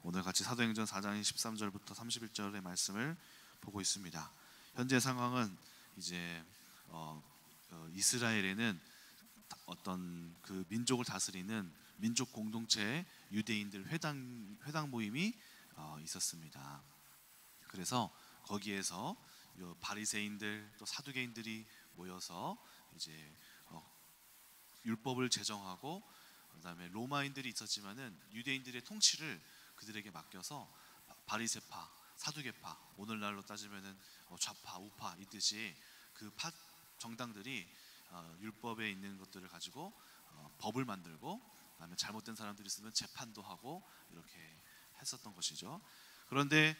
오늘 같이 사도행전 4장 13절부터 31절의 말씀을 보고 있습니다. 현재 상황은 이제 이스라엘에는 어떤 그 민족을 다스리는 민족 공동체의 유대인들 회당 모임이 있었습니다. 그래서 거기에서 바리새인들 또 사두개인들이 모여서 이제 율법을 제정하고, 그다음에 로마인들이 있었지만은 유대인들의 통치를 그들에게 맡겨서 바리새파, 사두개파, 오늘날로 따지면은 좌파, 우파 있듯이 그 정당들이 율법에 있는 것들을 가지고 법을 만들고, 그다음에 잘못된 사람들이 있으면 재판도 하고 이렇게 했었던 것이죠. 그런데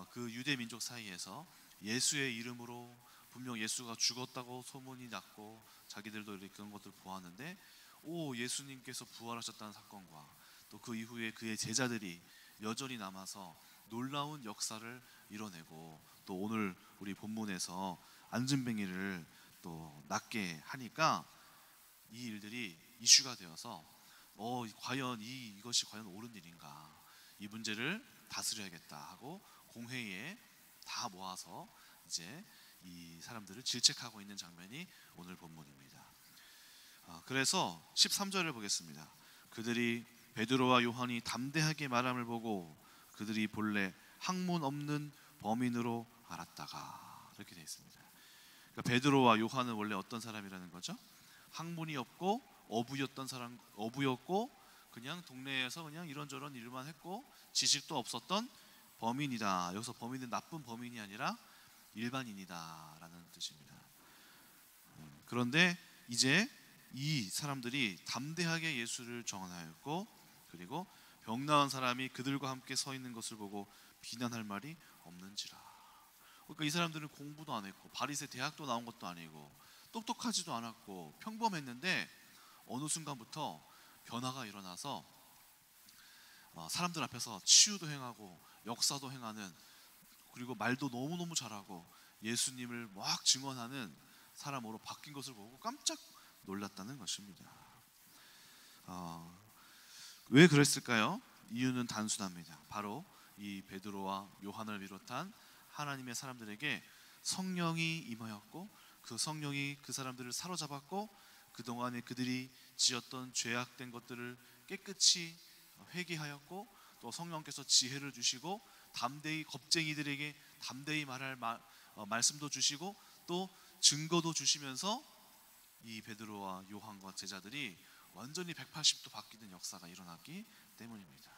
그 유대 민족 사이에서 예수의 이름으로 분명 예수가 죽었다고 소문이 났고 자기들도 이렇게 그런 것들을 보았는데, 예수님께서 부활하셨다는 사건과 또 그 이후에 그의 제자들이 여전히 남아서 놀라운 역사를 이뤄내고, 또 오늘 우리 본문에서 안진뱅이를 또 낫게 하니까 이 일들이 이슈가 되어서 과연 이것이 과연 옳은 일인가, 이 문제를 다스려야겠다 하고 공회의에 다 모아서 이제 이 사람들을 질책하고 있는 장면이 오늘 본문입니다. 그래서 13절을 보겠습니다. 그들이 베드로와 요한이 담대하게 말함을 보고 그들이 본래 학문 없는 범인으로 알았다가, 이렇게 되어 있습니다. 그러니까 베드로와 요한은 원래 어떤 사람이라는 거죠? 학문이 없고 어부였고 그냥 동네에서 그냥 이런저런 일만 했고 지식도 없었던 범인이다. 여기서 범인은 나쁜 범인이 아니라 일반인이다 라는 뜻입니다. 그런데 이제 이 사람들이 담대하게 예수를 전하였고, 그리고 병 나은 사람이 그들과 함께 서 있는 것을 보고 비난할 말이 없는지라. 그러니까 이 사람들은 공부도 안 했고 바리새 대학도 나온 것도 아니고 똑똑하지도 않았고 평범했는데 어느 순간부터 변화가 일어나서 사람들 앞에서 치유도 행하고 역사도 행하는, 그리고 말도 너무너무 잘하고 예수님을 막 증언하는 사람으로 바뀐 것을 보고 깜짝 놀랐다는 것입니다. 왜 그랬을까요? 이유는 단순합니다. 바로 이 베드로와 요한을 비롯한 하나님의 사람들에게 성령이 임하였고, 그 성령이 그 사람들을 사로잡았고, 그동안에 그들이 지었던 죄악된 것들을 깨끗이 회개하였고, 또 성령께서 지혜를 주시고 담대히 겁쟁이들에게 담대히 말할 말씀도 주시고 또 증거도 주시면서 이 베드로와 요한과 제자들이 완전히 180도 바뀌는 역사가 일어났기 때문입니다.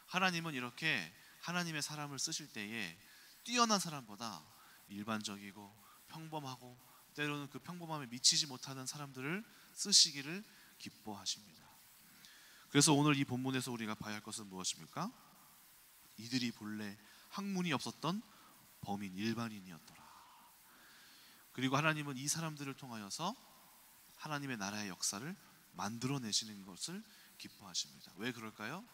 하나님은 이렇게 하나님의 사람을 쓰실 때에 뛰어난 사람보다 일반적이고 평범하고 때로는 그 평범함에 미치지 못하는 사람들을 쓰시기를 기뻐하십니다. 그래서 오늘 이 본문에서 우리가 봐야 할 것은 무엇입니까? 이들이 본래 학문이 없었던 범인, 일반인이었더라. 그리고 하나님은 이 사람들을 통하여서 하나님의 나라의 역사를 만들어내시는 것을 기뻐하십니다. 왜 그럴까요?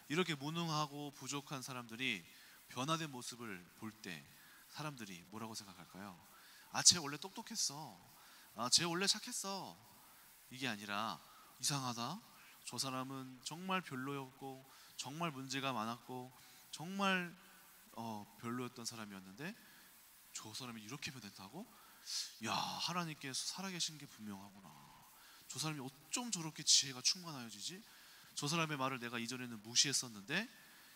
이렇게 무능하고 부족한 사람들이 변화된 모습을 볼 때 사람들이 뭐라고 생각할까요? 쟤 원래 똑똑했어. 쟤 원래 착했어. 이게 아니라 이상하다. 저 사람은 정말 별로였고 정말 문제가 많았고 정말 별로였던 사람이었는데 저 사람이 이렇게 변했다고? 야, 하나님께서 살아계신 게 분명하구나. 저 사람이 어쩜 저렇게 지혜가 충만하여지지? 저 사람의 말을 내가 이전에는 무시했었는데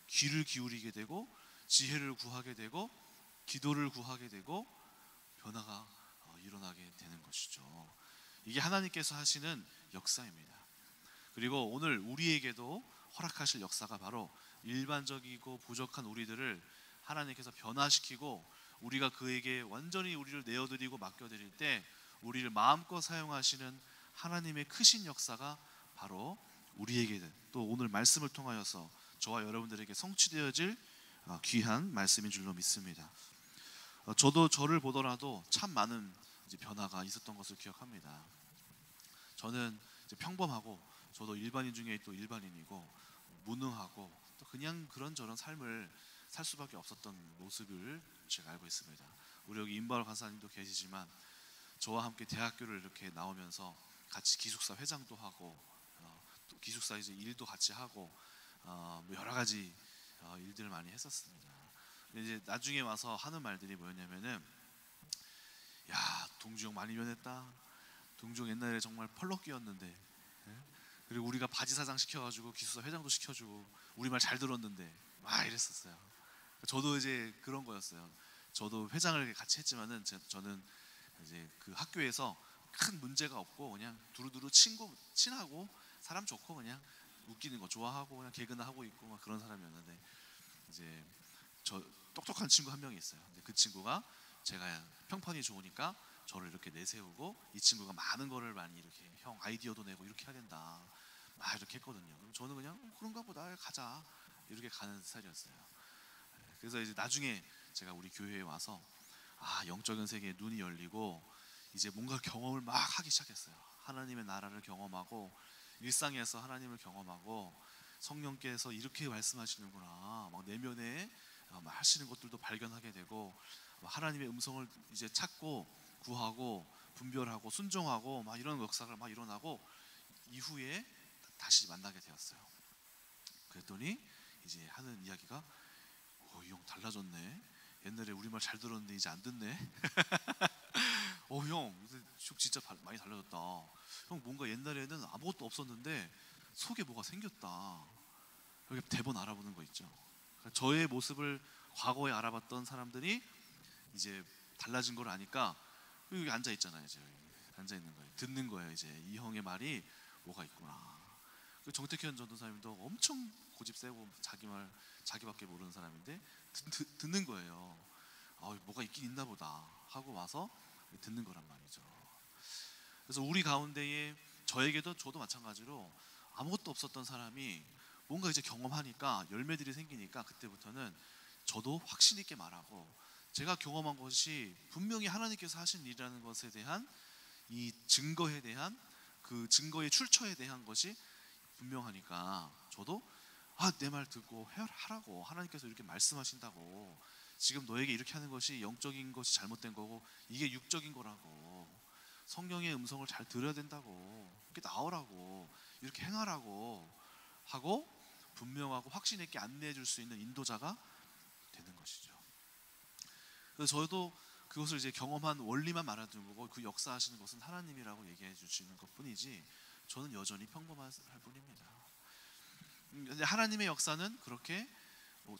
귀를 기울이게 되고 지혜를 구하게 되고 기도를 구하게 되고 변화가 일어나게 되는 것이죠. 이게 하나님께서 하시는 역사입니다. 그리고 오늘 우리에게도 허락하실 역사가 바로 일반적이고 부족한 우리들을 하나님께서 변화시키고 우리가 그에게 완전히 우리를 내어드리고 맡겨드릴 때 우리를 마음껏 사용하시는 하나님의 크신 역사가 바로 우리에게, 또 오늘 말씀을 통하여서 저와 여러분들에게 성취되어질 귀한 말씀인 줄로 믿습니다. 저도 저를 보더라도 참 많은 이제 변화가 있었던 것을 기억합니다. 저는 이제 평범하고 저도 일반인 중에 또 일반인이고 무능하고 또 그냥 그런저런 삶을 살 수밖에 없었던 모습을 제가 알고 있습니다. 우리 여기 임바울 간사님도 계시지만 저와 함께 대학교를 이렇게 나오면서 같이 기숙사 회장도 하고 또 기숙사 이제 일도 같이 하고 여러 가지 일들을 많이 했었습니다. 근데 이제 나중에 와서 하는 말들이 뭐였냐면은, 야, 동주 형 많이 변했다. 동주 형 옛날에 정말 펄럭끼였는데, 예? 그리고 우리가 바지 사장 시켜가지고 기숙사 회장도 시켜주고 우리 말 잘 들었는데 막 이랬었어요. 저도 이제 그런 거였어요. 저도 회장을 같이 했지만은 저는 이제 그 학교에서 큰 문제가 없고 그냥 두루두루 친하고 사람 좋고 그냥 웃기는 거 좋아하고 그냥 개그나 하고 있고 막 그런 사람이었는데, 이제 저 똑똑한 친구 한 명이 있어요. 근데 그 친구가 제가 평판이 좋으니까 저를 이렇게 내세우고, 이 친구가 많은 거를 많이 이렇게 형 아이디어도 내고 이렇게 해야 된다 막 이렇게 했거든요. 그럼 저는 그냥 그런가 보다 가자 이렇게 가는 스타일이었어요. 그래서 이제 나중에 제가 우리 교회에 와서 영적인 세계에 눈이 열리고 이제 뭔가 경험을 막 하기 시작했어요. 하나님의 나라를 경험하고 일상에서 하나님을 경험하고 성령께서 이렇게 말씀하시는구나 막 내면에 막 하시는 것들도 발견하게 되고, 하나님의 음성을 이제 찾고 구하고 분별하고 순종하고 막 이런 역사가 막 일어나고, 이후에 다시 만나게 되었어요. 그랬더니 이제 하는 이야기가, 이 형 달라졌네. 옛날에 우리 말 잘 들었는데 이제 안 듣네. 형 진짜 많이 달라졌다. 형 뭔가 옛날에는 아무것도 없었는데 속에 뭐가 생겼다. 여기 대본 알아보는 거 있죠. 그러니까 저의 모습을 과거에 알아봤던 사람들이 이제 달라진 걸 아니까 여기 앉아 있잖아요. 이제 앉아 있는 거예요. 듣는 거예요. 이제 이 형의 말이 뭐가 있구나. 그 정택현 전도사님도 엄청 고집 세고 자기 말 자기밖에 모르는 사람인데 듣는 거예요. 뭐가 있긴 있나 보다 하고 와서 듣는 거란 말이죠. 그래서 우리 가운데에 저도 마찬가지로 아무것도 없었던 사람이 뭔가 이제 경험하니까 열매들이 생기니까, 그때부터는 저도 확신 있게 말하고, 제가 경험한 것이 분명히 하나님께서 하신 일이라는 것에 대한 이 증거에 대한 그 증거의 출처에 대한 것이 분명하니까, 저도 내 말 듣고 하라고, 하나님께서 이렇게 말씀하신다고, 지금 너에게 이렇게 하는 것이 영적인 것이 잘못된 거고 이게 육적인 거라고, 성령의 음성을 잘 들어야 된다고, 이렇게 나오라고, 이렇게 행하라고 하고 분명하고 확신 있게 안내해 줄 수 있는 인도자가 되는 것이죠. 그래서 저도 그것을 이제 경험한 원리만 말하는 거고, 그 역사하시는 것은 하나님이라고 얘기해 주시는 것뿐이지 저는 여전히 평범할 뿐입니다. 하나님의 역사는 그렇게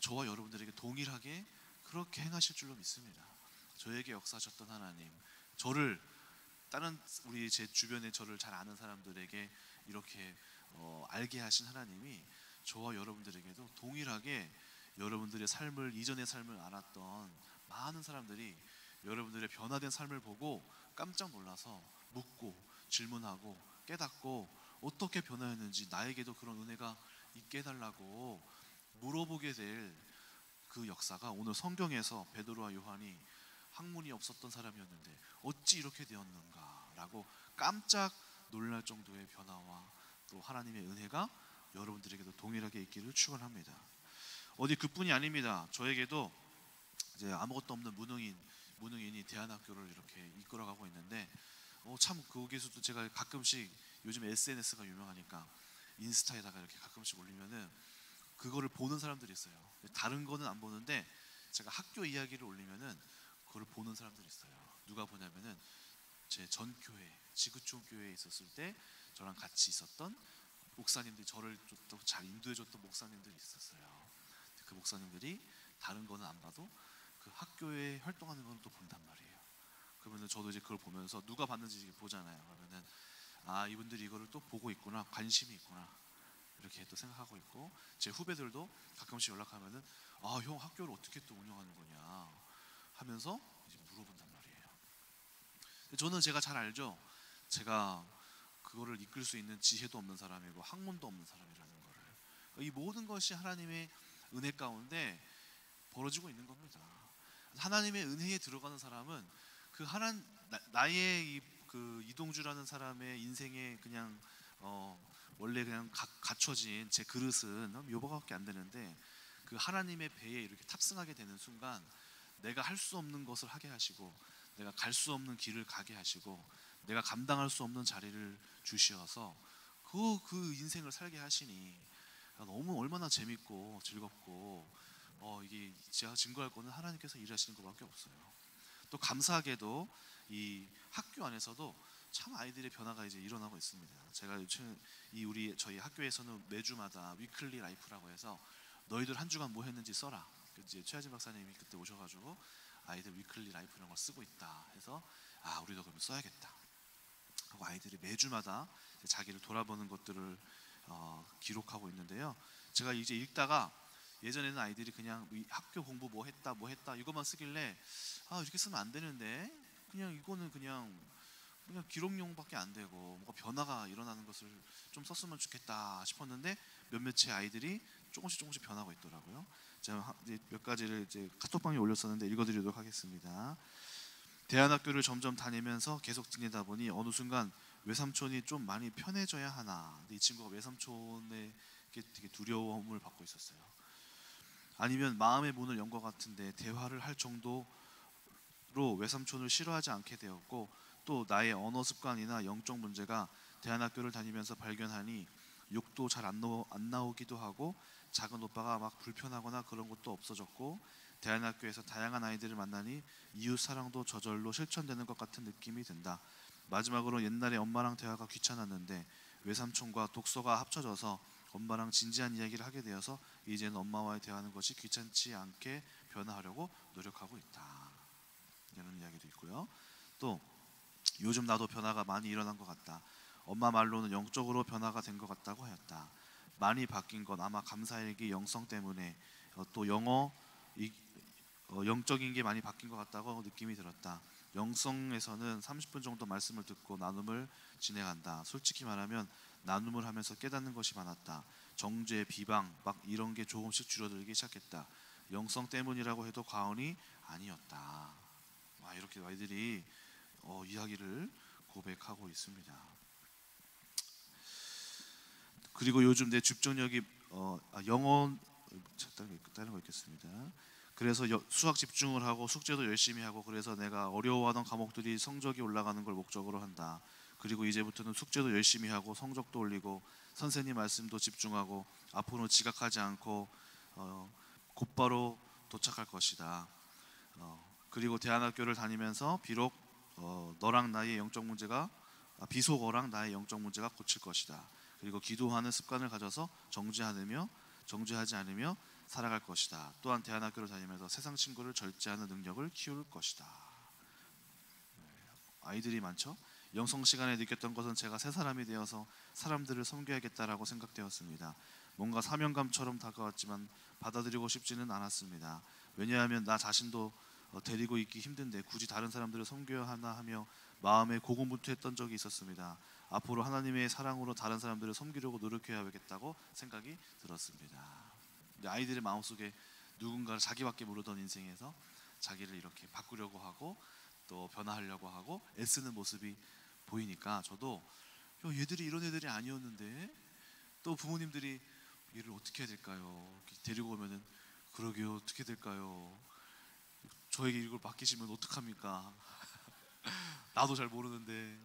저와 여러분들에게 동일하게 그렇게 행하실 줄로 믿습니다. 저에게 역사하셨던 하나님, 저를 다른 우리 제 주변에 저를 잘 아는 사람들에게 이렇게 알게 하신 하나님이 저와 여러분들에게도 동일하게 여러분들의 삶을, 이전의 삶을 알았던 많은 사람들이 여러분들의 변화된 삶을 보고 깜짝 놀라서 묻고 질문하고 깨닫고 어떻게 변화했는지 나에게도 그런 은혜가 있게 해달라고 물어보게 될 그 역사가 오늘 성경에서 베드로와 요한이 학문이 없었던 사람이었는데 어찌 이렇게 되었는가 라고 깜짝 놀랄 정도의 변화와 또 하나님의 은혜가 여러분들에게도 동일하게 있기를 축원합니다. 어디 그뿐이 아닙니다. 저에게도 이제 아무것도 없는 무능인이 대안학교를 이렇게 이끌어가고 있는데, 참 거기서도 제가 가끔씩, 요즘 SNS가 유명하니까 인스타에다가 이렇게 가끔씩 올리면은 그거를 보는 사람들이 있어요. 다른 거는 안 보는데 제가 학교 이야기를 올리면은 그걸 보는 사람들이 있어요. 누가 보냐면은 제 전 교회, 지구촌 교회에 있었을 때 저랑 같이 있었던 목사님들이, 저를 또 잘 인도해줬던 목사님들이 있었어요. 그 목사님들이 다른 거는 안 봐도 그 학교에 활동하는 건 또 본단 말이에요. 그러면은 저도 이제 그걸 보면서 누가 봤는지 보잖아요. 그러면은 이분들이 이거를 또 보고 있구나, 관심이 있구나, 이렇게 또 생각하고 있고, 제 후배들도 가끔씩 연락하면은 형 학교를 어떻게 또 운영하는 거냐 하면서 이제 물어본단 말이에요. 저는 제가 잘 알죠. 제가 그거를 이끌 수 있는 지혜도 없는 사람이고 학문도 없는 사람이라는 거를. 이 모든 것이 하나님의 은혜 가운데 벌어지고 있는 겁니다. 하나님의 은혜에 들어가는 사람은 그 나의 그 이동주라는 사람의 인생에 그냥 원래 그냥 갖춰진 제 그릇은 묘보밖에 안 되는데, 그 하나님의 배에 이렇게 탑승하게 되는 순간 내가 할 수 없는 것을 하게 하시고, 내가 갈 수 없는 길을 가게 하시고, 내가 감당할 수 없는 자리를 주시어서 그 인생을 살게 하시니 너무 얼마나 재밌고 즐겁고 이게 제가 증거할 거는 하나님께서 일하시는 것밖에 없어요. 또 감사하게도 이 학교 안에서도 참 아이들의 변화가 이제 일어나고 있습니다. 제가 저희 학교에서는 매주마다 위클리 라이프라고 해서 너희들 한 주간 뭐 했는지 써라. 이제 최하진 박사님이 그때 오셔가지고 아이들 위클리 라이프 이런 걸 쓰고 있다 해서 우리도 그러면 써야겠다 하고 아이들이 매주마다 자기를 돌아보는 것들을 기록하고 있는데요. 제가 이제 읽다가 예전에는 아이들이 그냥 학교 공부 뭐 했다 이것만 쓰길래 이렇게 쓰면 안 되는데 그냥 이거는 그냥 기록용밖에 안 되고 뭔가 변화가 일어나는 것을 좀 썼으면 좋겠다 싶었는데 몇몇의 아이들이 조금씩 변하고 있더라고요. 제가 이제 몇 가지를 이제 카톡방에 올렸었는데 읽어드리도록 하겠습니다. 대안학교를 점점 다니면서 계속 지내다 보니 어느 순간 외삼촌이 좀 많이 편해져야 하나. 근데 이 친구가 외삼촌에 되게 두려움을 받고 있었어요. 아니면 마음의 문을 연 것 같은데 대화를 할 정도로 외삼촌을 싫어하지 않게 되었고 또 나의 언어 습관이나 영적 문제가 대안학교를 다니면서 발견하니 욕도 잘 안 나오기도 하고 작은 오빠가 막 불편하거나 그런 것도 없어졌고 대안학교에서 다양한 아이들을 만나니 이웃 사랑도 저절로 실천되는 것 같은 느낌이 든다. 마지막으로 옛날에 엄마랑 대화가 귀찮았는데 외삼촌과 독서가 합쳐져서 엄마랑 진지한 이야기를 하게 되어서 이제는 엄마와의 대화하는 것이 귀찮지 않게 변화하려고 노력하고 있다. 이런 이야기도 있고요. 또 요즘 나도 변화가 많이 일어난 것 같다. 엄마 말로는 영적으로 변화가 된 것 같다고 하였다. 많이 바뀐 건 아마 감사일기 영성 때문에 또 영적인 게 많이 바뀐 것 같다고 느낌이 들었다. 영성에서는 30분 정도 말씀을 듣고 나눔을 진행한다. 솔직히 말하면 나눔을 하면서 깨닫는 것이 많았다. 정죄, 비방 막 이런 게 조금씩 줄어들기 시작했다. 영성 때문이라고 해도 과언이 아니었다. 이렇게 아이들이 이야기를 고백하고 있습니다. 그리고 요즘 내 집중력이 영어 다른 거 있겠습니다. 그래서 수학 집중을 하고 숙제도 열심히 하고 그래서 내가 어려워하던 과목들이 성적이 올라가는 걸 목적으로 한다. 그리고 이제부터는 숙제도 열심히 하고 성적도 올리고 선생님 말씀도 집중하고 앞으로 지각하지 않고 곧바로 도착할 것이다. 그리고 대안학교를 다니면서 비록 너랑 나의 영적 문제가 비속어랑 나의 영적 문제가 고칠 것이다. 그리고 기도하는 습관을 가져서 정죄하지 않으며 살아갈 것이다. 또한 대안학교를 다니면서 세상 친구를 절제하는 능력을 키울 것이다. 아이들이 많죠? 영성 시간에 느꼈던 것은 제가 새 사람이 되어서 사람들을 섬겨야겠다라고 생각되었습니다. 뭔가 사명감처럼 다가왔지만 받아들이고 싶지는 않았습니다. 왜냐하면 나 자신도 데리고 있기 힘든데 굳이 다른 사람들을 섬겨야 하나 하며 마음에 고군분투했던 적이 있었습니다. 앞으로 하나님의 사랑으로 다른 사람들을 섬기려고 노력해야겠다고 생각이 들었습니다. 아이들의 마음속에 누군가를 자기밖에 모르던 인생에서 자기를 이렇게 바꾸려고 하고 또 변화하려고 하고 애쓰는 모습이 보이니까 저도 얘들이 이런 애들이 아니었는데 또 부모님들이 얘를 어떻게 해야 될까요? 데리고 오면은 그러게요 어떻게 될까요? 저에게 이걸 맡기시면 어떡합니까? 나도 잘 모르는데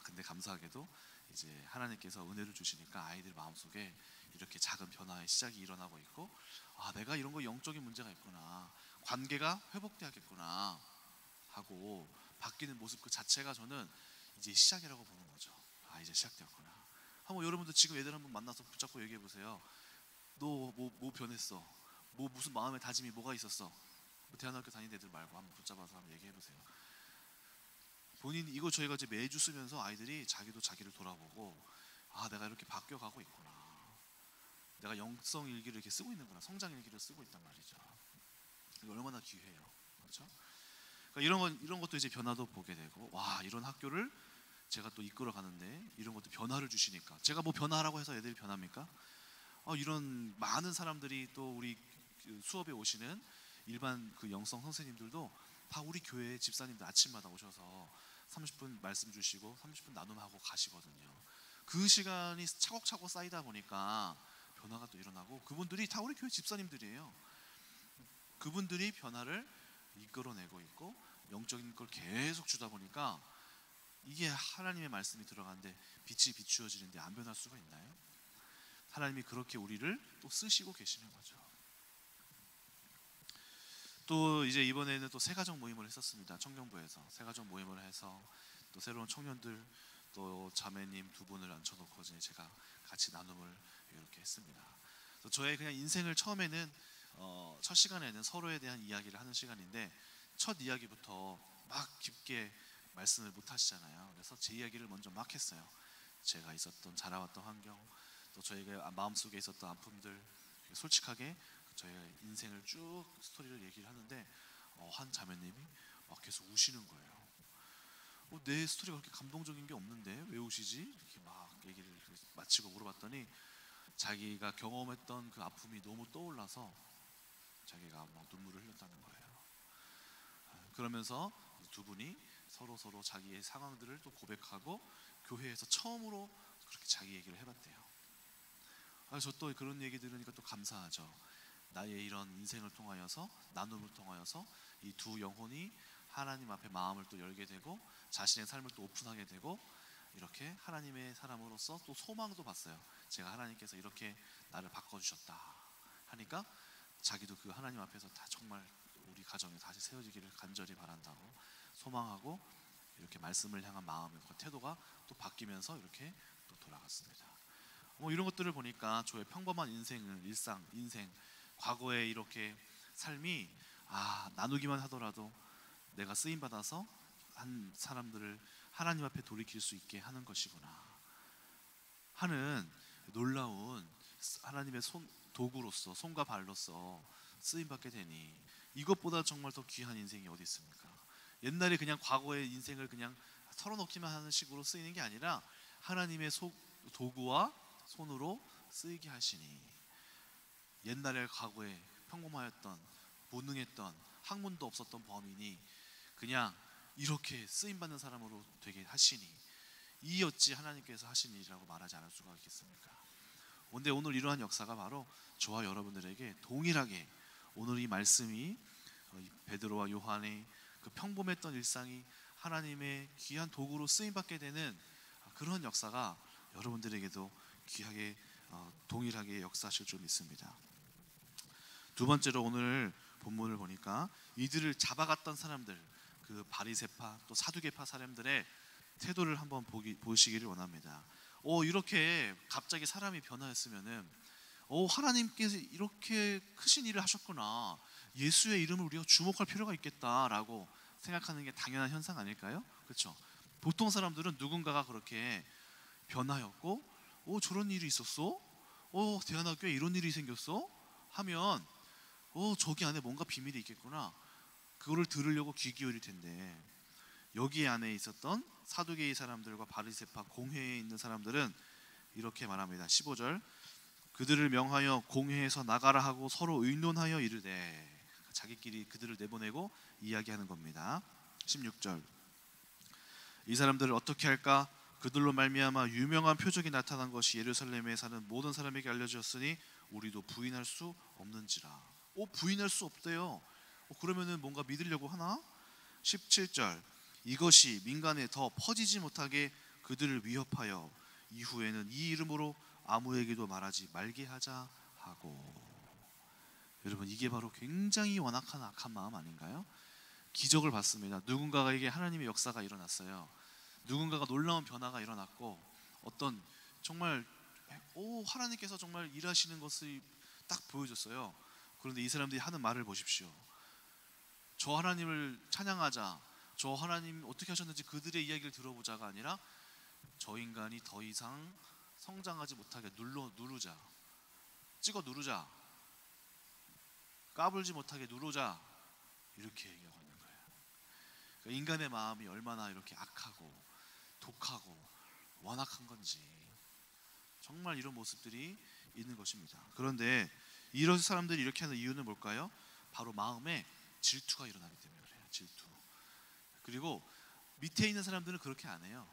근데 감사하게도 이제 하나님께서 은혜를 주시니까 아이들 마음속에 이렇게 작은 변화의 시작이 일어나고 있고 내가 이런 거 영적인 문제가 있구나 관계가 회복돼야겠구나 하고 바뀌는 모습 그 자체가 저는 이제 시작이라고 보는 거죠. 이제 시작되었구나. 한번 여러분도 지금 애들 한번 만나서 붙잡고 얘기해 보세요. 너 뭐 변했어? 무슨 마음의 다짐이 뭐가 있었어? 대안학교 다니는 애들 말고 한번 붙잡아서 한번 얘기해 보세요. 본인 이거 저희가 이제 매주 쓰면서 아이들이 자기도 자기를 돌아보고 내가 이렇게 바뀌어가고 있구나. 내가 영성 일기를 이렇게 쓰고 있는구나. 성장 일기를 쓰고 있단 말이죠. 이거 얼마나 귀해요, 그렇죠? 그러니까 이런 것도 이제 변화도 보게 되고 이런 학교를 제가 또 이끌어 가는데 이런 것도 변화를 주시니까 제가 뭐 변화하라고 해서 애들이 변합니까? 이런 많은 사람들이 또 우리 수업에 오시는 일반 그 영성 선생님들도 다 우리 교회 집사님들 아침마다 오셔서 30분 말씀 주시고 30분 나눔하고 가시거든요. 그 시간이 차곡차곡 쌓이다 보니까 변화가 또 일어나고 그분들이 다 우리 교회 집사님들이에요. 그분들이 변화를 이끌어내고 있고 영적인 걸 계속 주다 보니까 이게 하나님의 말씀이 들어가는데 빛이 비추어지는데 안 변할 수가 있나요? 하나님이 그렇게 우리를 또 쓰시고 계시는 거죠. 또 이제 이번에는 또 새가족 모임을 했었습니다. 청년부에서 새가족 모임을 해서 또 새로운 청년들 또 자매님 두 분을 앉혀놓고 이제 제가 같이 나눔을 이렇게 했습니다. 그래서 저의 그냥 인생을 처음에는 첫 시간에는 서로에 대한 이야기를 하는 시간인데 첫 이야기부터 막 깊게 말씀을 못 하시잖아요. 그래서 제 이야기를 먼저 막 했어요. 제가 있었던 자라왔던 환경, 또 저희가 마음속에 있었던 아픔들, 솔직하게 저희 인생을 쭉 스토리를 얘기를 하는데 한 자매님이 막 계속 우시는 거예요. 내 스토리가 그렇게 감동적인 게 없는데 왜 우시지? 이렇게 막 얘기를 마치고 물어봤더니 자기가 경험했던 그 아픔이 너무 떠올라서 자기가 막 눈물을 흘렸다는 거예요. 그러면서 두 분이 서로 자기의 상황들을 또 고백하고 교회에서 처음으로 그렇게 자기 얘기를 해봤대요. 저 또 그런 얘기 들으니까 또 감사하죠. 나의 이런 인생을 통하여서, 나눔을 통하여서 이 두 영혼이 하나님 앞에 마음을 또 열게 되고 자신의 삶을 또 오픈하게 되고 이렇게 하나님의 사람으로서 또 소망도 봤어요. 제가 하나님께서 이렇게 나를 바꿔주셨다 하니까 자기도 그 하나님 앞에서 다 정말 우리 가정이 다시 세워지기를 간절히 바란다고 소망하고 이렇게 말씀을 향한 마음의 태도가 또 바뀌면서 이렇게 또 돌아갔습니다. 이런 것들을 보니까 저의 평범한 인생, 과거의 이렇게 삶이 나누기만 하더라도 내가 쓰임받아서 한 사람들을 하나님 앞에 돌이킬 수 있게 하는 것이구나 하는 놀라운 하나님의 도구로서, 손과 발로서 쓰임받게 되니 이것보다 정말 더 귀한 인생이 어디 있습니까? 옛날에 그냥 과거의 인생을 그냥 털어놓기만 하는 식으로 쓰이는 게 아니라 하나님의 도구와 손으로 쓰이게 하시니 옛날에 과거에 평범하였던, 무능했던, 학문도 없었던 범인이 그냥 이렇게 쓰임받는 사람으로 되게 하시니 이 어찌 하나님께서 하신 일이라고 말하지 않을 수가 있겠습니까? 근데 오늘 이러한 역사가 바로 저와 여러분들에게 동일하게 오늘 이 말씀이 베드로와 요한의 그 평범했던 일상이 하나님의 귀한 도구로 쓰임받게 되는 그런 역사가 여러분들에게도 귀하게 동일하게 역사하실 줄 믿습니다. 두 번째로 오늘 본문을 보니까 이들을 잡아갔던 사람들, 그 바리새파 또 사두개파 사람들의 태도를 한번 보시기를 원합니다. 이렇게 갑자기 사람이 변화했으면은 하나님께서 이렇게 크신 일을 하셨구나, 예수의 이름을 우리가 주목할 필요가 있겠다라고 생각하는 게 당연한 현상 아닐까요? 그렇죠? 보통 사람들은 누군가가 그렇게 변화였고 저런 일이 있었어? 대안학교에 이런 일이 생겼어? 하면 저기 안에 뭔가 비밀이 있겠구나, 그거를 들으려고 귀 기울일 텐데 여기 안에 있었던 사두개의 사람들과 바리새파 공회에 있는 사람들은 이렇게 말합니다. 15절, 그들을 명하여 공회에서 나가라 하고 서로 의논하여 이르되, 자기끼리 그들을 내보내고 이야기하는 겁니다. 16절, 이 사람들을 어떻게 할까? 그들로 말미암아 유명한 표적이 나타난 것이 예루살렘에 사는 모든 사람에게 알려졌으니 우리도 부인할 수 없는지라. 부인할 수 없대요. 그러면은 뭔가 믿으려고 하나? 17절, 이것이 민간에 더 퍼지지 못하게 그들을 위협하여 이후에는 이 이름으로 아무에게도 말하지 말게 하자 하고. 여러분, 이게 바로 굉장히 완악한 악한 마음 아닌가요? 기적을 봤습니다. 누군가에게 하나님의 역사가 일어났어요. 누군가가 놀라운 변화가 일어났고 어떤 정말 하나님께서 정말 일하시는 것을 딱 보여줬어요. 그런데 이 사람들이 하는 말을 보십시오. 저 하나님을 찬양하자, 저 하나님 어떻게 하셨는지 그들의 이야기를 들어보자가 아니라 저 인간이 더 이상 성장하지 못하게 누르자, 찍어 누르자, 까불지 못하게 누르자, 이렇게 얘기하고 있는 거예요. 그러니까 인간의 마음이 얼마나 이렇게 악하고 독하고 완악한 건지, 정말 이런 모습들이 있는 것입니다. 그런데 이런 사람들이 이렇게 하는 이유는 뭘까요? 바로 마음에 질투가 일어나기 때문에 그래요. 질투. 그리고 밑에 있는 사람들은 그렇게 안 해요.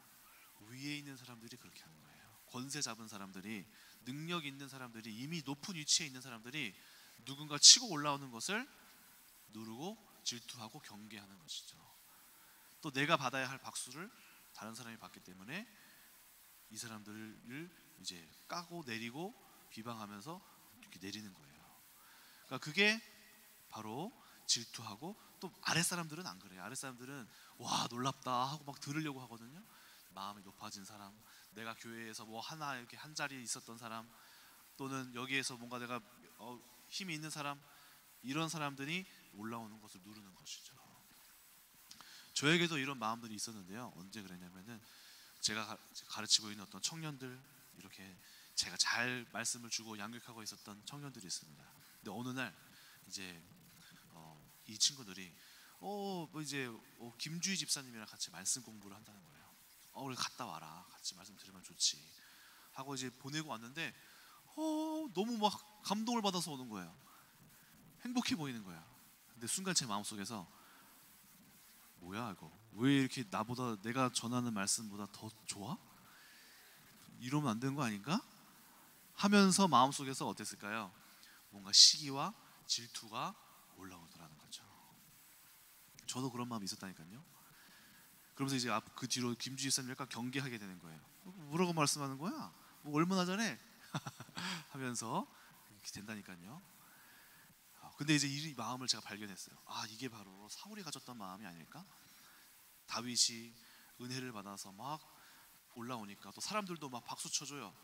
위에 있는 사람들이 그렇게 하는 거예요. 권세 잡은 사람들이, 능력 있는 사람들이, 이미 높은 위치에 있는 사람들이 누군가 치고 올라오는 것을 누르고 질투하고 경계하는 것이죠. 또 내가 받아야 할 박수를 다른 사람이 받기 때문에 이 사람들을 이제 까고 내리고 비방하면서 이렇게 내리는 거예요. 그러니까 그게 바로 질투하고, 또 아랫사람들은 안 그래요. 아랫사람들은 와 놀랍다 하고 막 들으려고 하거든요. 마음이 높아진 사람, 내가 교회에서 뭐 하나 이렇게 한 자리에 있었던 사람, 또는 여기에서 뭔가 내가 힘이 있는 사람, 이런 사람들이 올라오는 것을 누르는 것이죠. 저에게도 이런 마음들이 있었는데요. 언제 그랬냐면은 제가 가르치고 있는 어떤 청년들, 이렇게 제가 잘 말씀을 주고 양육하고 있었던 청년들이 있습니다. 근데 어느 날 이제 이 친구들이 뭐 이제 김주희 집사님이랑 같이 말씀 공부를 한다는 거예요. 우리 갔다 와라, 같이 말씀 들으면 좋지 하고 이제 보내고 왔는데 너무 막 감동을 받아서 오는 거예요. 행복해 보이는 거야. 근데 순간 제 마음속에서 뭐야 이거, 왜 이렇게 나보다, 내가 전하는 말씀보다 더 좋아? 이러면 안 되는 거 아닌가? 하면서 마음속에서 어땠을까요? 뭔가 시기와 질투가 올라오더라는 거죠. 저도 그런 마음이 있었다니까요. 그러면서 이제 그 뒤로 김주희 사님 약간 경계하게 되는 거예요. 뭐라고 말씀하는 거야? 뭐 얼마나 잘해? 하면서 이렇게 된다니까요. 근데 이제 이 마음을 제가 발견했어요. 이게 바로 사울이 가졌던 마음이 아닐까? 다윗이 은혜를 받아서 막 올라오니까 또 사람들도 막 박수 쳐줘요.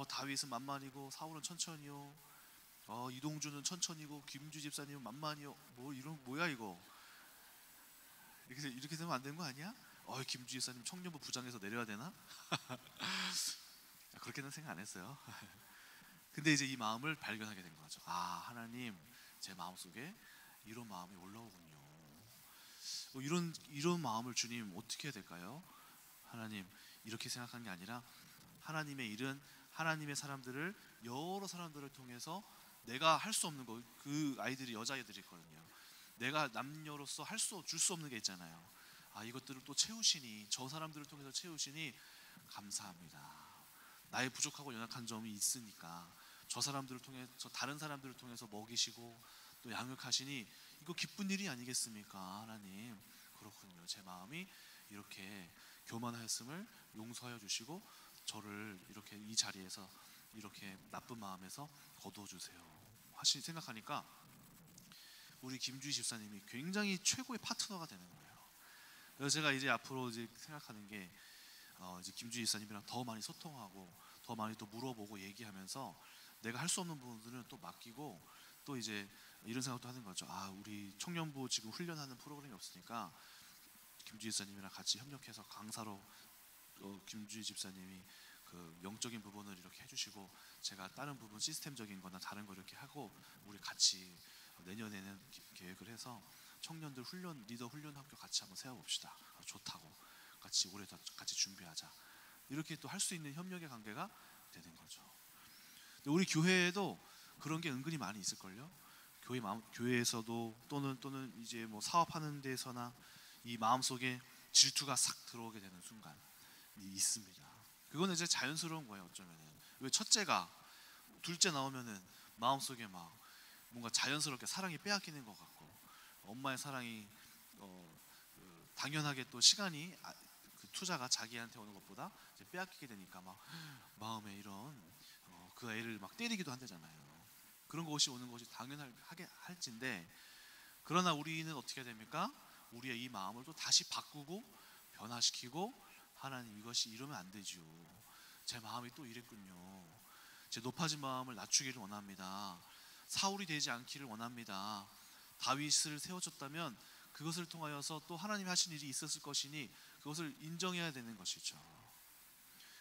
다윗은 만만이고 사울은 천천히요. 이동주는 천천히고 김주 집사님은 만만히요. 뭐 이런 뭐야 이거? 이렇게 되면 안 되는 거 아니야? 김주 집사님 청년부 부장에서 내려야 되나? 그렇게는 생각 안 했어요. 근데 이제 이 마음을 발견하게 된 거죠. 하나님, 제 마음속에 이런 마음이 올라오군요. 이런 마음을 주님 어떻게 해야 될까요? 하나님, 이렇게 생각한 게 아니라 하나님의 일은 하나님의 사람들을, 여러 사람들을 통해서 내가 할 수 없는 거, 그 아이들이 여자아이들이 있거든요. 내가 남녀로서 줄 수 없는 게 있잖아요. 이것들을 또 채우시니, 저 사람들을 통해서 채우시니 감사합니다. 나의 부족하고 연약한 점이 있으니까 저 사람들을 통해, 저 다른 사람들을 통해서 먹이시고 또 양육하시니 이거 기쁜 일이 아니겠습니까? 하나님, 그렇군요. 제 마음이 이렇게 교만하였음을 용서하여 주시고 저를 이렇게 이 자리에서 이렇게 나쁜 마음에서 거두어 주세요 하시 생각하니까 우리 김주희 집사님이 굉장히 최고의 파트너가 되는 거예요. 그래서 제가 이제 앞으로 이제 생각하는 게 이제 김주희 집사님이랑 더 많이 소통하고 더 많이 또 물어보고 얘기하면서 내가 할 수 없는 부분들은 또 맡기고, 또 이제 이런 생각도 하는 거죠. 우리 청년부 지금 훈련하는 프로그램이 없으니까 김주희 집사님이랑 같이 협력해서 강사로 김주희 집사님이 그 영적인 부분을 이렇게 해주시고, 제가 다른 부분 시스템적인 거나 다른 거 이렇게 하고 우리 같이 내년에는 계획을 해서 청년들 훈련, 리더 훈련 학교 같이 한번 세워봅시다. 좋다고, 같이 올해 같이 준비하자. 이렇게 또 할 수 있는 협력의 관계가 되는 거죠. 근데 우리 교회에도 그런 게 은근히 많이 있을걸요. 교회에서도 또는 이제 뭐 사업하는 데서나 이 마음속에 질투가 싹 들어오게 되는 순간이 있습니다. 그거는 이제 자연스러운 거예요. 어쩌면은 왜 첫째가 둘째 나오면은 마음속에 막 뭔가 자연스럽게 사랑이 빼앗기는 것 같고, 엄마의 사랑이 당연하게 또 시간이 그 투자가 자기한테 오는 것보다 이제 빼앗기게 되니까 막 마음에 이런 그 애를 막 때리기도 한다잖아요. 그런 것이 오는 것이 당연하게 할진데, 그러나 우리는 어떻게 해야 됩니까? 우리의 이 마음을 또 다시 바꾸고 변화시키고, 하나님, 이것이 이러면 안 되죠. 제 마음이 또 이랬군요. 제 높아진 마음을 낮추기를 원합니다. 사울이 되지 않기를 원합니다. 다윗을 세워줬다면 그것을 통하여서 또 하나님이 하신 일이 있었을 것이니 그것을 인정해야 되는 것이죠.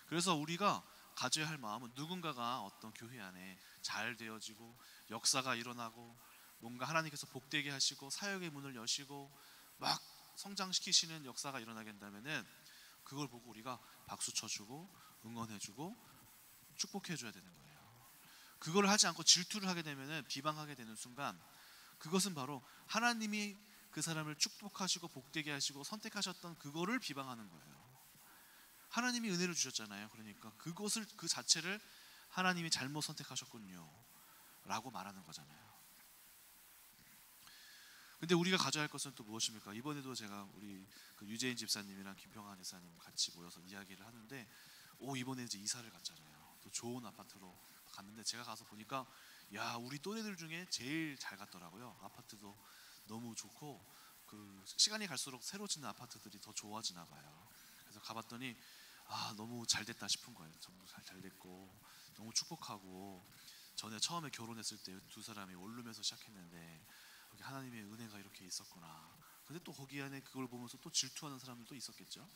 그래서 우리가 가져야 할 마음은, 누군가가 어떤 교회 안에 잘 되어지고 역사가 일어나고 뭔가 하나님께서 복되게 하시고 사역의 문을 여시고 막 성장시키시는 역사가 일어나게 된다면은 그걸 보고 우리가 박수 쳐주고 응원해주고 축복해줘야 되는 거예요. 그걸 하지 않고 질투를 하게 되면은, 비방하게 되는 순간, 그것은 바로 하나님이 그 사람을 축복하시고 복되게 하시고 선택하셨던 그거를 비방하는 거예요. 하나님이 은혜를 주셨잖아요. 그러니까 그것을, 그 자체를 하나님이 잘못 선택하셨군요 라고 말하는 거잖아요. 근데 우리가 가져야 할 것은 또 무엇입니까? 이번에도 제가 우리 그 유재인 집사님이랑 김평환 집사님 같이 모여서 이야기를 하는데, 이번에 이제 이사를 갔잖아요. 또 좋은 아파트로 갔는데 제가 가서 보니까 야, 우리 또래들 중에 제일 잘 갔더라고요. 아파트도 너무 좋고 그 시간이 갈수록 새로 짓는 아파트들이 더 좋아지나 봐요. 그래서 가봤더니 아, 너무 잘 됐다 싶은 거예요. 정말 잘 됐고 너무 축복하고, 전에 처음에 결혼했을 때 두 사람이 원룸에서 시작했는데 여기 하나님의 은혜가 이렇게 있었구나. 근데 또 거기 안에 그걸 보면서 또 질투하는 사람들도 있었겠죠.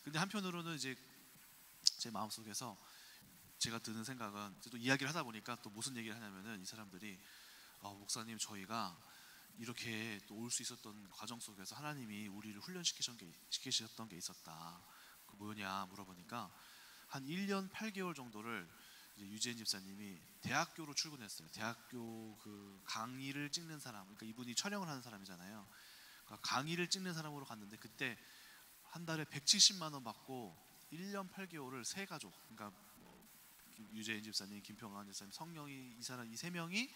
근데 한편으로는 이제 제 마음속에서 제가 드는 생각은, 또 이야기를 하다 보니까 또 무슨 얘기를 하냐면은 이 사람들이 목사님, 저희가 이렇게 또 올 수 있었던 과정 속에서 하나님이 우리를 훈련시키셨던 게 있었다. 그 뭐냐 물어보니까 한 1년 8개월 정도를 이제 유재인 집사님이 대학교로 출근했어요. 대학교 그 강의를 찍는 사람, 그러니까 이분이 촬영을 하는 사람이잖아요. 그러니까 강의를 찍는 사람으로 갔는데 그때 한 달에 170만 원 받고 1년 8개월을 세 가족, 그러니까 유재인 집사님, 김평환 집사님, 성령이, 이 사람, 이 세 명이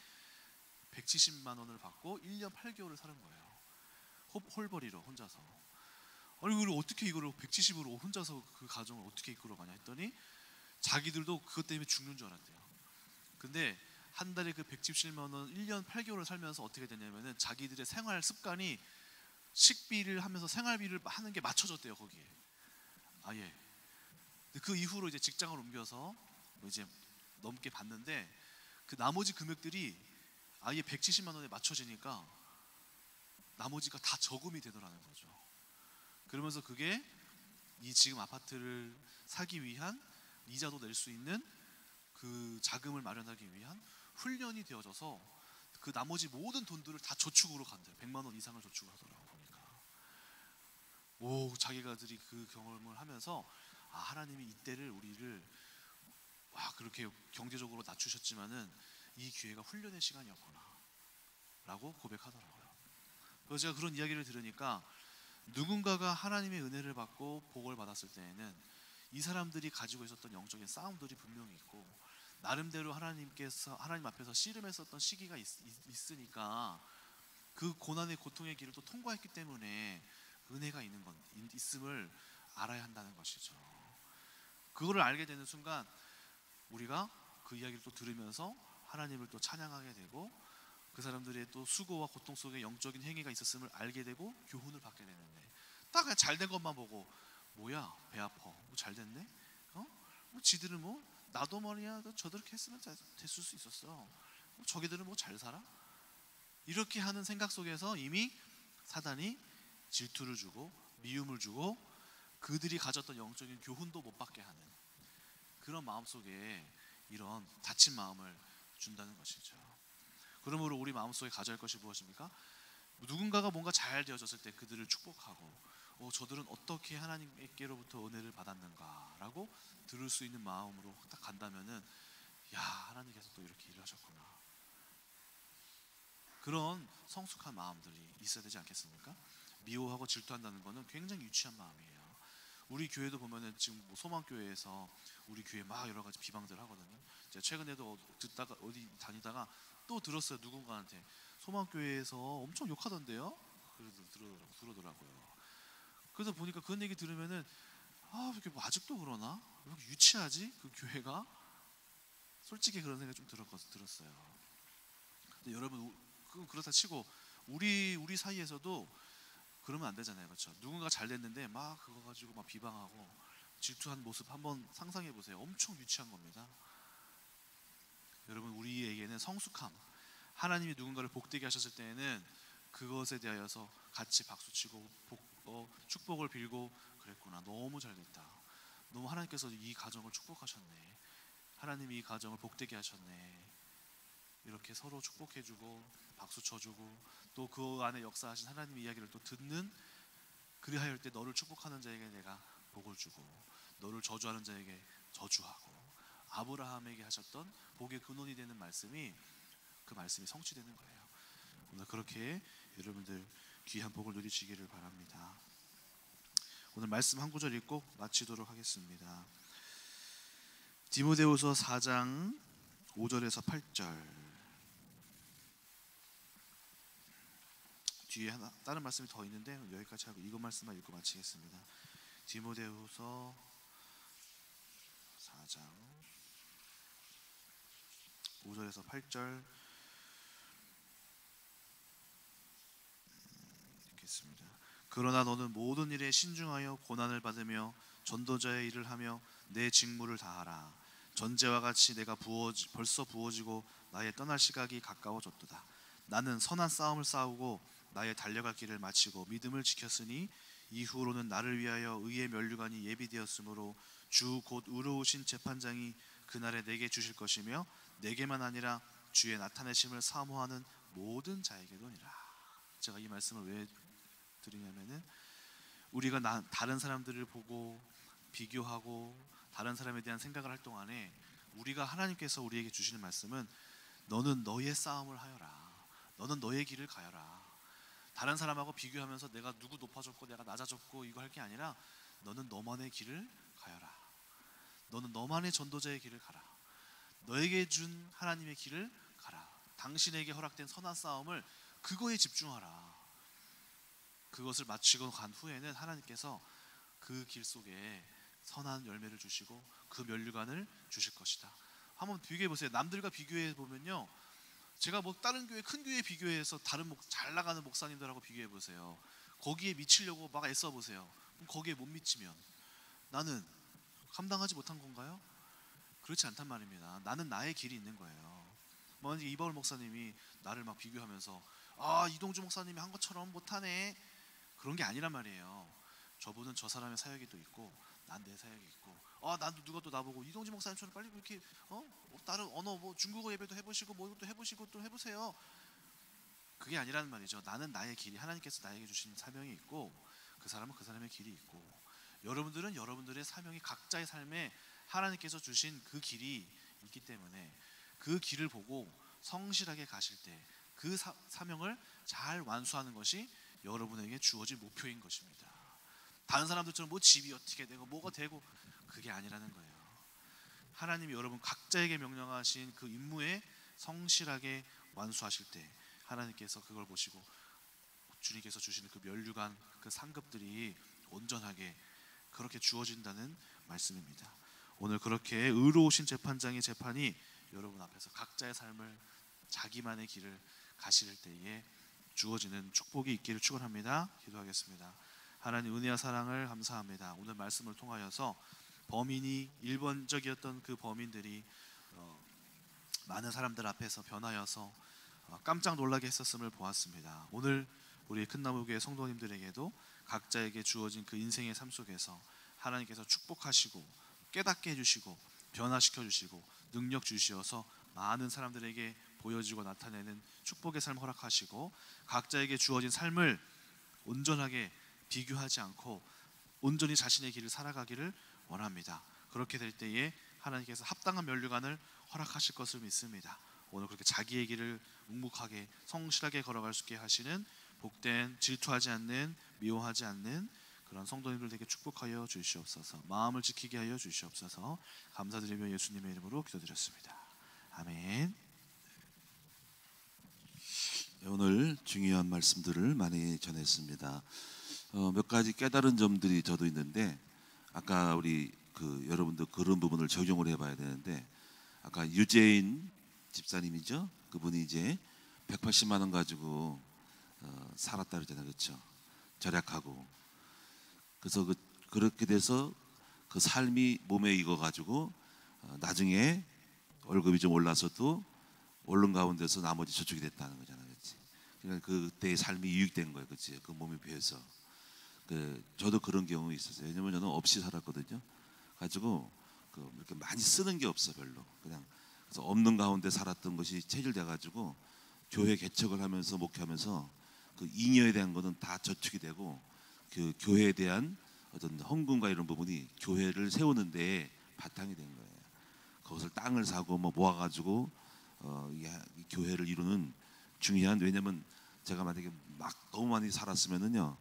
170만 원을 받고 1년 8개월을 사는 거예요. 홀벌이로 혼자서. 아니, 그걸 어떻게 이거를 170으로 혼자서 그 가정을 어떻게 이끌어가냐 했더니 자기들도 그것 때문에 죽는 줄 알았대요. 근데 한 달에 그 170만 원 1년 8개월을 살면서 어떻게 되냐면은 자기들의 생활 습관이 식비를 하면서 생활비를 하는 게 맞춰졌대요, 거기에. 아예. 그 이후로 이제 직장을 옮겨서 뭐 이제 넘게 받는데 그 나머지 금액들이 아예 170만 원에 맞춰지니까 나머지가 다 저금이 되더라는 거죠. 그러면서 그게 이 지금 아파트를 사기 위한, 이자도 낼 수 있는 그 자금을 마련하기 위한 훈련이 되어져서 그 나머지 모든 돈들을 다 저축으로 간대요. 100만 원 이상을 저축을 하더라고요. 보니까 자기가들이 그 경험을 하면서 하나님이 이때를 우리를 그렇게 경제적으로 낮추셨지만은 이 기회가 훈련의 시간이었구나 라고 고백하더라고요. 그래서 제가 그런 이야기를 들으니까 누군가가 하나님의 은혜를 받고 복을 받았을 때에는 이 사람들이 가지고 있었던 영적인 싸움들이 분명히 있고, 나름대로 하나님 앞에서 씨름했었던 시기가 있으니까 그 고난의 고통의 길을 또 통과했기 때문에 은혜가 있음을 알아야 한다는 것이죠. 그거를 알게 되는 순간 우리가 그 이야기를 또 들으면서 하나님을 또 찬양하게 되고, 그 사람들의 또 수고와 고통 속에 영적인 행위가 있었음을 알게 되고 교훈을 받게 되는데, 딱 그냥 잘된 것만 보고 뭐야 배 아파, 잘 됐네, 지들은 나도 말이야 저렇게 했으면 됐을 수 있었어, 저기들은 잘 살아, 이렇게 하는 생각 속에서 이미 사단이 질투를 주고 미움을 주고 그들이 가졌던 영적인 교훈도 못 받게 하는 그런 마음속에 이런 다친 마음을 준다는 것이죠. 그러므로 우리 마음속에 가져야 할 것이 무엇입니까? 누군가가 뭔가 잘 되어졌을 때 그들을 축복하고 저들은 어떻게 하나님께로부터 은혜를 받았는가 라고 들을 수 있는 마음으로 딱 간다면은, 야, 하나님께서 또 이렇게 일을 하셨구나, 그런 성숙한 마음들이 있어야 되지 않겠습니까? 미워하고 질투한다는 것은 굉장히 유치한 마음이에요. 우리 교회도 보면은 지금 소망교회에서 우리 교회 막 여러 가지 비방들 하거든요. 제가 최근에도 듣다가 어디 다니다가 또 들었어요. 누군가한테 소망교회에서 엄청 욕하던데요. 그래도 들어더라고요. 그래서 보니까 그런 얘기 들으면은 이렇게 아직도 그러나? 왜 이렇게 유치하지? 그 교회가? 솔직히 그런 생각이 좀 들었어요. 근데 여러분, 그렇다 치고 우리 사이에서도 그러면 안 되잖아요, 그렇죠? 누군가 잘 됐는데 막 그거 가지고 막 비방하고 질투한 모습 한번 상상해 보세요. 엄청 유치한 겁니다. 여러분, 우리에게는 성숙함, 하나님이 누군가를 복되게 하셨을 때에는 그것에 대하여서 같이 박수치고 축복을 빌고, 그랬구나, 너무 잘됐다, 너무 하나님께서 이 가정을 축복하셨네, 하나님이 이 가정을 복되게 하셨네, 이렇게 서로 축복해주고 박수 쳐주고, 또 그 안에 역사하신 하나님의 이야기를 또 듣는, 그리하여 때 너를 축복하는 자에게 내가 복을 주고 너를 저주하는 자에게 저주하고, 아브라함에게 하셨던 복의 근원이 되는 말씀이, 그 말씀이 성취되는 거예요. 오늘 그렇게 여러분들 귀한 복을 누리시기를 바랍니다. 오늘 말씀 한 구절 읽고 마치도록 하겠습니다. 디모데후서 4장 5절에서 8절. 뒤에 다른 말씀이 더 있는데 여기까지 하고 이거 말씀만 읽고 마치겠습니다. 디모데후서 4장 5절에서 8절 읽겠습니다. 그러나 너는 모든 일에 신중하여 고난을 받으며 전도자의 일을 하며 내 직무를 다하라. 전제와 같이 내가 벌써 부어지고 나의 떠날 시각이 가까워졌도다. 나는 선한 싸움을 싸우고 나의 달려갈 길을 마치고 믿음을 지켰으니 이후로는 나를 위하여 의의 면류관이 예비되었으므로 주 곧 의로우신 재판장이 그날에 내게 주실 것이며 내게만 아니라 주의 나타내심을 사모하는 모든 자에게도니라. 제가 이 말씀을 왜 드리냐면은 우리가 다른 사람들을 보고 비교하고 다른 사람에 대한 생각을 할 동안에 우리가 하나님께서 우리에게 주시는 말씀은 너는 너의 싸움을 하여라. 너는 너의 길을 가여라. 다른 사람하고 비교하면서 내가 누구 높아졌고 내가 낮아졌고 이거 할 게 아니라 너는 너만의 길을 가여라. 너는 너만의 전도자의 길을 가라. 너에게 준 하나님의 길을 가라. 당신에게 허락된 선한 싸움을 그거에 집중하라. 그것을 마치고 간 후에는 하나님께서 그 길 속에 선한 열매를 주시고 그 면류관을 주실 것이다. 한번 비교해 보세요. 남들과 비교해 보면요, 제가 뭐 다른 교회 큰 교회 비교해서 다른 잘 나가는 목사님들하고 비교해 보세요. 거기에 미치려고 막 애써 보세요. 그럼 거기에 못 미치면 나는 감당하지 못한 건가요? 그렇지 않단 말입니다. 나는 나의 길이 있는 거예요. 먼저 이바울 목사님이 나를 막 비교하면서 이동주 목사님이 한 것처럼 못하네, 그런 게 아니란 말이에요. 저분은 저 사람의 사역이 또 있고 난 내 사역이 있고 나도 누가 또 나보고 이동주 목사님처럼 빨리 이렇게 다른 언어 뭐 중국어 예배도 해보시고 뭐 이것도 해보시고 또 해보세요. 그게 아니라는 말이죠. 나는 나의 길이, 하나님께서 나에게 주신 사명이 있고 그 사람은 그 사람의 길이 있고 여러분들은 여러분들의 사명이 각자의 삶에 하나님께서 주신 그 길이 있기 때문에 그 길을 보고 성실하게 가실 때 그 사명을 잘 완수하는 것이 여러분에게 주어진 목표인 것입니다. 다른 사람들처럼 뭐 집이 어떻게 되고 뭐가 되고 그게 아니라는 거예요. 하나님이 여러분 각자에게 명령하신 그 임무에 성실하게 완수하실 때 하나님께서 그걸 보시고 주님께서 주시는 그 면류관, 그 상급들이 온전하게 그렇게 주어진다는 말씀입니다. 오늘 그렇게 의로우신 재판장의 재판이 여러분 앞에서 각자의 삶을 자기만의 길을 가실 때에 주어지는 축복이 있기를 축원합니다. 기도하겠습니다. 하나님 은혜와 사랑을 감사합니다. 오늘 말씀을 통하여서 범인이 일본적이었던 그 범인들이 많은 사람들 앞에서 변하여서 깜짝 놀라게 했었음을 보았습니다. 오늘 우리 큰나무교회 성도님들에게도 각자에게 주어진 그 인생의 삶 속에서 하나님께서 축복하시고 깨닫게 해주시고 변화시켜 주시고 능력 주시어서 많은 사람들에게 보여지고 나타내는 축복의 삶 허락하시고 각자에게 주어진 삶을 온전하게 비교하지 않고 온전히 자신의 길을 살아가기를 원합니다. 그렇게 될 때에 하나님께서 합당한 면류관을 허락하실 것을 믿습니다. 오늘 그렇게 자기의 길을 묵묵하게 성실하게 걸어갈 수 있게 하시는 복된 질투하지 않는 미워하지 않는 그런 성도님들 되게 축복하여 주시옵소서. 마음을 지키게 하여 주시옵소서. 감사드리며 예수님의 이름으로 기도드렸습니다. 아멘. 오늘 중요한 말씀들을 많이 전했습니다. 몇 가지 깨달은 점들이 저도 있는데 아까 우리 여러분도 그런 부분을 적용을 해봐야 되는데 아까 유재인 집사님이죠. 그분이 이제 180만 원 가지고 살았다 그러잖아요, 그렇죠? 절약하고 그래서 그렇게 돼서 그 삶이 몸에 익어 가지고 나중에 월급이 좀 올라서도 오른 가운데서 나머지 저축이 됐다는 거잖아요, 그렇지? 그러니까 그때의 삶이 유익된 거예요, 그렇지? 그 몸에 비해서. 저도 그런 경우 있었어요. 왜냐면 저는 없이 살았거든요. 가지고 이렇게 많이 쓰는 게 없어 별로. 그냥 그래서 없는 가운데 살았던 것이 체질돼 가지고 교회 개척을 하면서 목회하면서 그 잉여에 대한 거는 다 저축이 되고 그 교회에 대한 어떤 헌금과 이런 부분이 교회를 세우는 데 바탕이 된 거예요. 그것을 땅을 사고 뭐 모아가지고 이 교회를 이루는 중요한, 왜냐면 제가 만약에 막 너무 많이 살았으면은요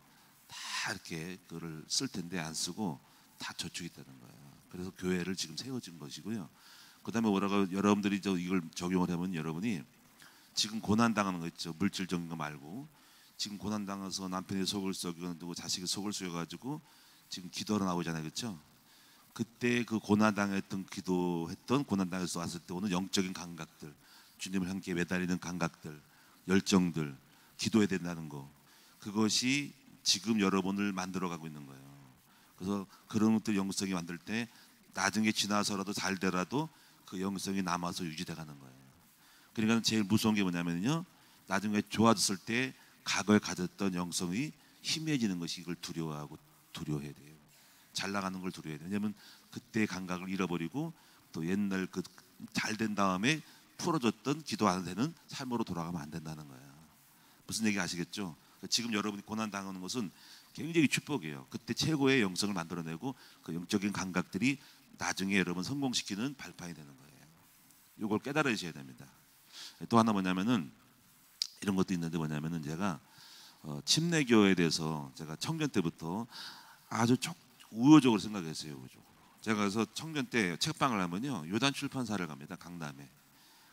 다 이렇게 그거를 쓸 텐데 안 쓰고 다 저축이 되는 거예요. 그래서 교회를 지금 세워진 것이고요. 그다음에 뭐라고 여러분들이 이걸 적용을 하면 여러분이 지금 고난 당하는 거 있죠. 물질적인 거 말고 지금 고난 당해서 남편의 속을 썩이고 자식의 속을 썩여가지고 지금 기도로 나오잖아요, 그렇죠? 그때 그 고난 당했던 기도했던 고난 당해서 왔을 때 오는 영적인 감각들, 주님을 함께 매달리는 감각들, 열정들, 기도해야 된다는 거, 그것이 지금 여러분을 만들어가고 있는 거예요. 그래서 그런 것들 영성이 만들 때 나중에 지나서라도 잘 되라도 그 영성이 남아서 유지돼가는 거예요. 그러니까 제일 무서운 게 뭐냐면요, 나중에 좋아졌을 때 과거에 가졌던 영성이 희미해지는 것이, 이걸 두려워해야 돼요. 잘 나가는 걸 두려워해야 돼요. 왜냐하면 그때의 감각을 잃어버리고 또 옛날 그 잘 된 다음에 풀어졌던 기도 안 되는 삶으로 돌아가면 안 된다는 거예요. 무슨 얘기 아시겠죠? 지금 여러분이 고난 당하는 것은 굉장히 축복이에요. 그때 최고의 영성을 만들어내고 그 영적인 감각들이 나중에 여러분 성공시키는 발판이 되는 거예요. 이걸 깨달으셔야 됩니다. 또 하나 뭐냐면은 이런 것도 있는데, 뭐냐면은 제가 침례교에 대해서 제가 청년 때부터 아주 우호적으로 생각했어요. 제가 그래서 청년 때 책방을 하면요, 요단 출판사를 갑니다. 강남에.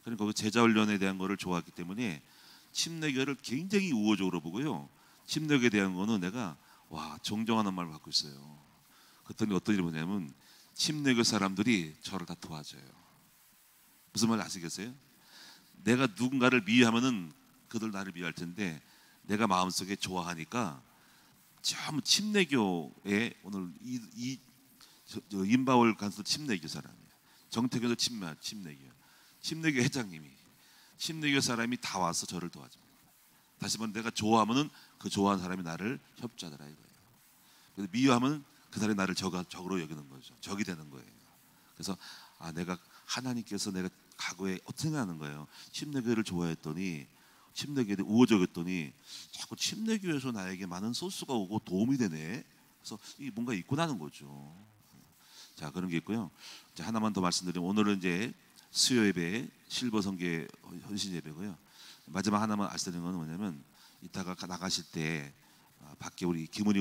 그러니까 그 제자훈련에 대한 거를 좋아했기 때문에 침례교를 굉장히 우호적으로 보고요, 침례교에 대한 거는 내가 정정하는 말을 갖고 있어요. 그랬더니 어떤 일이 뭐냐면 침례교 사람들이 저를 다 도와줘요. 무슨 말 아시겠어요? 내가 누군가를 미워하면은 그들 나를 미워할 텐데, 내가 마음속에 좋아하니까 전부 침례교에, 오늘 임바울 간수 침례교 사람이에요. 정태균도 침례교, 침례교 회장님이, 침례교 사람이 다 와서 저를 도와줍니다. 다시 말하면 내가 좋아하면은 그 좋아하는 사람이 나를 협조하더라 이거예요. 그래서 미워하면 그 사람이 나를 적으로 여기는 거죠. 적이 되는 거예요. 그래서 내가 하나님께서 내가 과거에 어떻게 생각하는 거예요. 침례교를 좋아했더니, 침례교에 우호적이었더니 자꾸 침례교에서 나에게 많은 소스가 오고 도움이 되네. 그래서 이 뭔가 있고 나는 거죠. 자, 그런 게 있고요. 자, 하나만 더 말씀드리면, 오늘은 이제 수요 예배, 실버 성계 헌신 예배고요. 마지막 하나만 말씀드리는 건 뭐냐면, 이따가 나가실 때 밖에 우리 김은희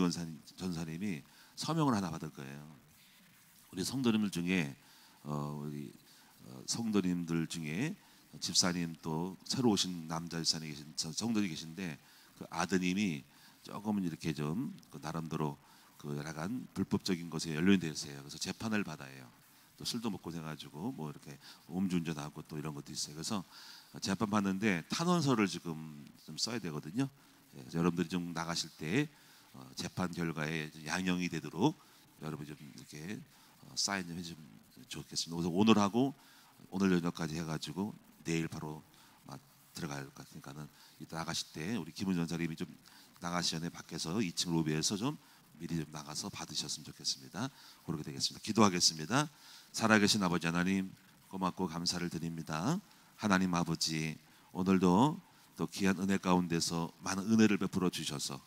전사님이 서명을 하나 받을 거예요. 우리 성도님들 중에 성도님들 중에 집사님, 또 새로 오신 남자 집사님 성도님 계신데, 그 아드님이 조금은 이렇게 좀 나름대로 약간 불법적인 것에 연루되어 있어요. 그래서 재판을 받아요. 또 술도 먹고 해가지고 뭐 이렇게 음주운전하고 또 이런 것도 있어요. 그래서 재판 받는데 탄원서를 지금 좀 써야 되거든요. 여러분들이 좀 나가실 때 재판 결과에 양형이 되도록 여러분 좀 이렇게 사인 좀 해주면 좋겠습니다. 그래서 오늘 저녁까지 해가지고 내일 바로 들어갈 것 같으니까는 이따 나가실 때 우리 김은 전사님이 좀 나가시 전에 밖에서 2층 로비에서 좀 미리 좀 나가서 받으셨으면 좋겠습니다. 그렇게 되겠습니다. 기도하겠습니다. 살아계신 아버지 하나님, 고맙고 감사를 드립니다. 하나님 아버지, 오늘도 또 귀한 은혜 가운데서 많은 은혜를 베풀어 주셔서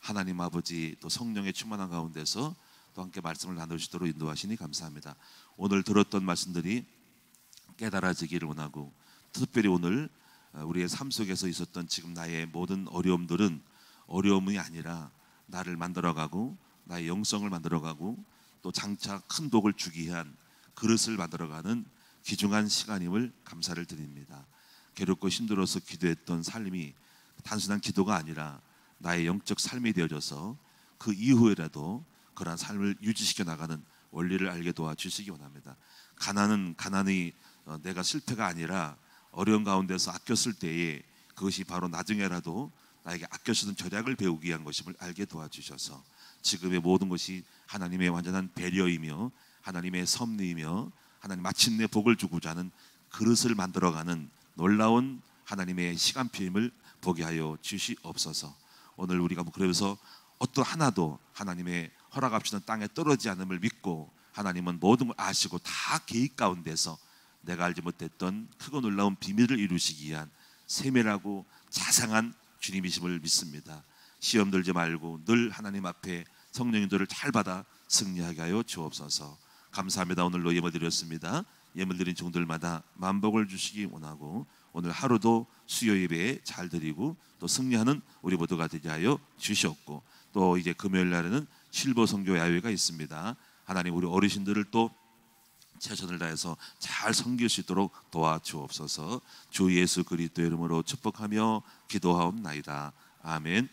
하나님 아버지, 또 성령의 충만한 가운데서 또 함께 말씀을 나누시도록 인도하시니 감사합니다. 오늘 들었던 말씀들이 깨달아지기를 원하고, 특별히 오늘 우리의 삶 속에서 있었던 지금 나의 모든 어려움들은 어려움이 아니라 나를 만들어가고 나의 영성을 만들어가고 또 장차 큰 복을 주기 위한 그릇을 만들어가는 귀중한 시간임을 감사를 드립니다. 괴롭고 힘들어서 기도했던 삶이 단순한 기도가 아니라 나의 영적 삶이 되어져서 그 이후에라도 그러한 삶을 유지시켜 나가는 원리를 알게 도와주시기 원합니다. 가난이 내가 실패가 아니라 어려운 가운데서 아꼈을 때에 그것이 바로 나중에라도 나에게 아껴주는 절약을 배우기 위한 것임을 알게 도와주셔서 지금의 모든 것이 하나님의 완전한 배려이며 하나님의 섭리이며 하나님 마침내 복을 주고자 하는 그릇을 만들어가는 놀라운 하나님의 시간표임을 보게 하여 주시옵소서. 오늘 우리가 그래서 어떤 하나도 하나님의 허락하시는 땅에 떨어지지 않음을 믿고, 하나님은 모든 걸 아시고 다 계획 가운데서 내가 알지 못했던 크고 놀라운 비밀을 이루시기 위한 세밀하고 자상한 주님이심을 믿습니다. 시험 들지 말고 늘 하나님 앞에 성령님들을 잘 받아 승리하게 하여 주옵소서. 감사합니다. 오늘로 예물 드렸습니다. 예물 드린 종들마다 만복을 주시기 원하고, 오늘 하루도 수요 예배에 잘 드리고 또 승리하는 우리 모두가 되게 하여 주시옵고, 또 이제 금요일 날에는 실버 성교 야외가 있습니다. 하나님 우리 어르신들을 또 최선을 다해서 잘 섬길 수 있도록 도와주옵소서. 주 예수 그리스도의 이름으로 축복하며 기도하옵나이다. 아멘.